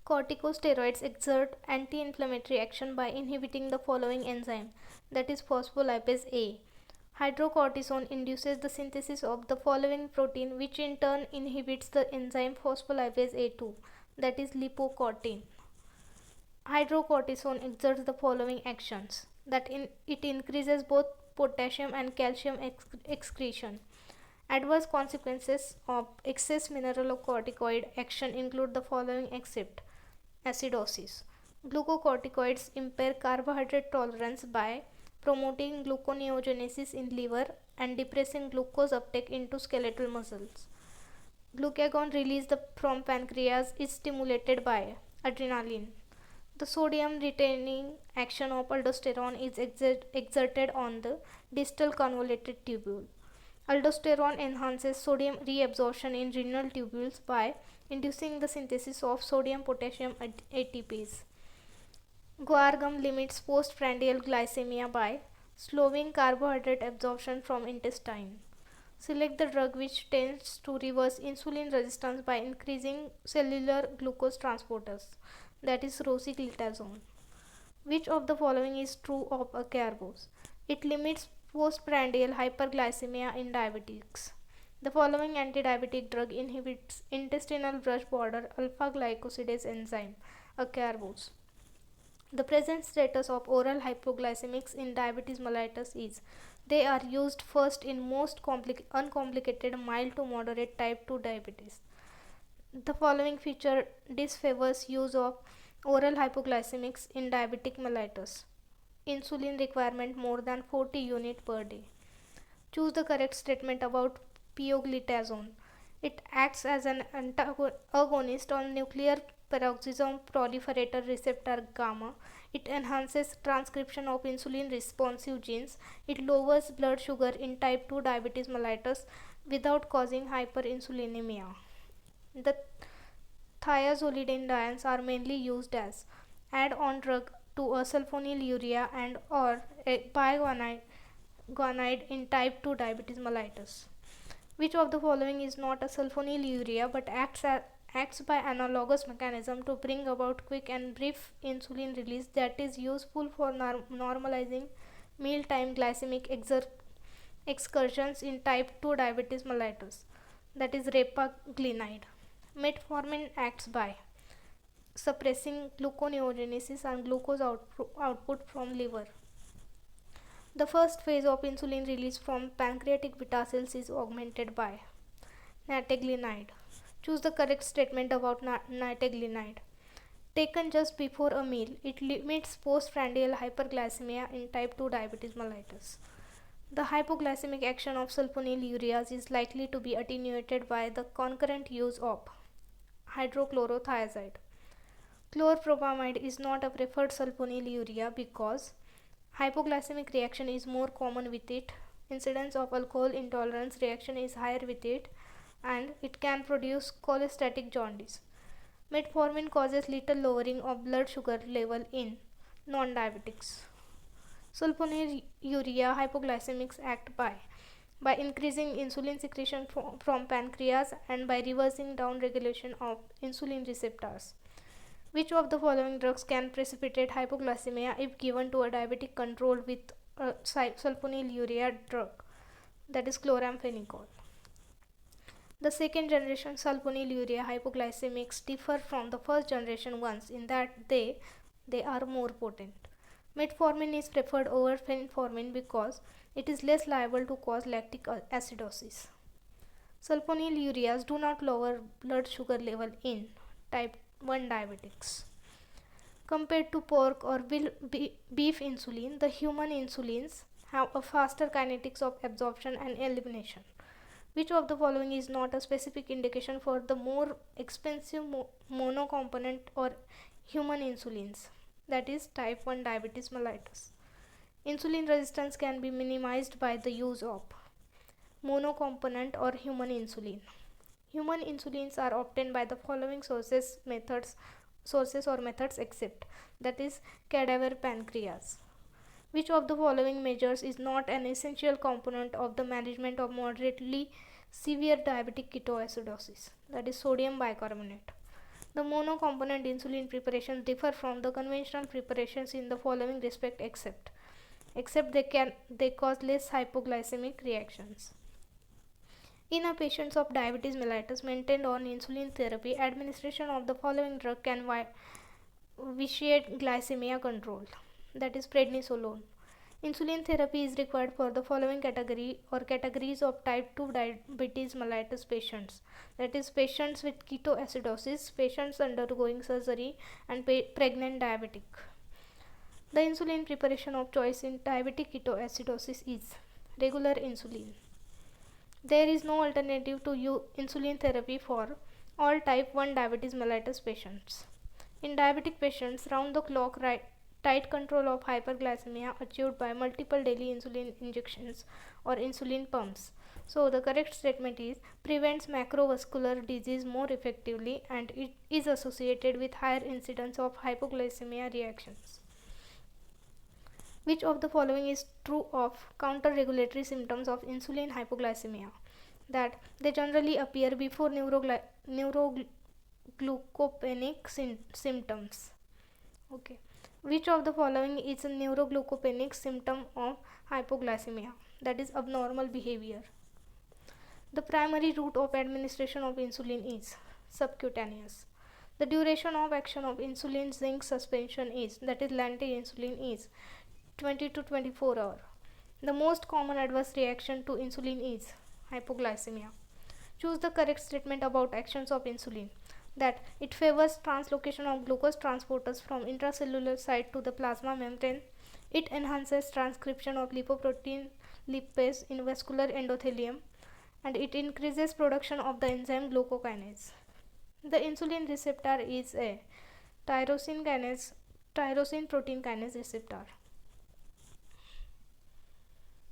Corticosteroids exert anti-inflammatory action by inhibiting the following enzyme, that is phospholipase A. Hydrocortisone induces the synthesis of the following protein, which in turn inhibits the enzyme phospholipase A2, that is lipocortin. Hydrocortisone exerts the following actions, it increases both potassium and calcium excretion. Adverse consequences of excess mineralocorticoid action include the following except acidosis. Glucocorticoids impair carbohydrate tolerance by promoting gluconeogenesis in liver and depressing glucose uptake into skeletal muscles. Glucagon release from pancreas is stimulated by adrenaline. The sodium retaining action of aldosterone is exerted on the distal convoluted tubule. Aldosterone enhances sodium reabsorption in renal tubules by inducing the synthesis of sodium potassium ATPase. Guar gum limits postprandial glycemia by slowing carbohydrate absorption from intestine. Select the drug which tends to reverse insulin resistance by increasing cellular glucose transporters, that is rosiglitazone. Which of the following is true of acarbose? It limits postprandial hyperglycemia in diabetics. The following antidiabetic drug inhibits intestinal brush border alpha glycosidase enzyme, acarbose. The present status of oral hypoglycemics in diabetes mellitus is they are used first in most uncomplicated mild to moderate type 2 diabetes. The following feature disfavors use of oral hypoglycemics in diabetic mellitus. Insulin requirement more than 40 units per day. Choose the correct statement about pioglitazone. It acts as an agonist on nuclear peroxisome proliferator receptor gamma. It enhances transcription of insulin responsive genes. It lowers blood sugar in type 2 diabetes mellitus without causing hyperinsulinemia. The thiazolidinediones are mainly used as add-on drug to a sulfonylurea and or a biguanide in type 2 diabetes mellitus. Which of the following is not a sulfonylurea but acts by analogous mechanism to bring about quick and brief insulin release that is useful for normalizing mealtime glycemic excursions in type 2 diabetes mellitus, that is repaglinide. Metformin acts by suppressing gluconeogenesis and glucose output from liver. The first phase of insulin release from pancreatic beta cells is augmented by nataglinide. Choose the correct statement about nataglinide. Taken just before a meal, it limits postprandial hyperglycemia in type 2 diabetes mellitus. The hypoglycemic action of sulfonylureas is likely to be attenuated by the concurrent use of hydrochlorothiazide. Chlorpropamide is not a preferred sulfonylurea because hypoglycemic reaction is more common with it, incidence of alcohol intolerance reaction is higher with it, and it can produce cholestatic jaundice. Metformin causes little lowering of blood sugar level in non-diabetics. Sulfonylurea hypoglycemics act by increasing insulin secretion from pancreas and by reversing downregulation of insulin receptors. Which of the following drugs can precipitate hypoglycemia if given to a diabetic controlled with a sulfonylurea drug, that is chloramphenicol? The second generation sulfonylurea hypoglycemics differ from the first generation ones in that they are more potent. Metformin is preferred over fenformin because it is less liable to cause lactic acidosis. Sulfonylureas do not lower blood sugar level in type 1 diabetics. Compared to pork or beef insulin, the human insulins have a faster kinetics of absorption and elimination. Which of the following is not a specific indication for the more expensive monocomponent or human insulins, that is type 1 diabetes mellitus? Insulin resistance can be minimized by the use of monocomponent or human insulin. Human insulins are obtained by the following sources or methods except, that is cadaver pancreas. Which of the following measures is not an essential component of the management of moderately severe diabetic ketoacidosis, that is sodium bicarbonate? The monocomponent insulin preparations differ from the conventional preparations in the following respect, except they cause less hypoglycemic reactions. In a patient of diabetes mellitus maintained on insulin therapy, administration of the following drug can vitiate glycemia control, that is prednisolone. Insulin therapy is required for the following category or categories of type 2 diabetes mellitus patients, that is patients with ketoacidosis, patients undergoing surgery, and pregnant diabetic. The insulin preparation of choice in diabetic ketoacidosis is regular insulin. There is no alternative to insulin therapy for all type 1 diabetes mellitus patients. In diabetic patients, round the clock tight control of hyperglycemia achieved by multiple daily insulin injections or insulin pumps. So the correct statement is prevents macrovascular disease more effectively and it is associated with higher incidence of hypoglycemia reactions. Which of the following is true of counter-regulatory symptoms of insulin hypoglycemia? That they generally appear before neuroglycopenic symptoms. Okay. Which of the following is a neuroglycopenic symptom of hypoglycemia? That is abnormal behavior. The primary route of administration of insulin is subcutaneous. The duration of action of insulin zinc suspension is, that is lanti-insulin, is 20 to 24 hours. The most common adverse reaction to insulin is hypoglycemia. Choose the correct statement about actions of insulin. That it favors translocation of glucose transporters from intracellular site to the plasma membrane. It enhances transcription of lipoprotein lipase in vascular endothelium, and it increases production of the enzyme glucokinase. The insulin receptor is a tyrosine protein kinase receptor.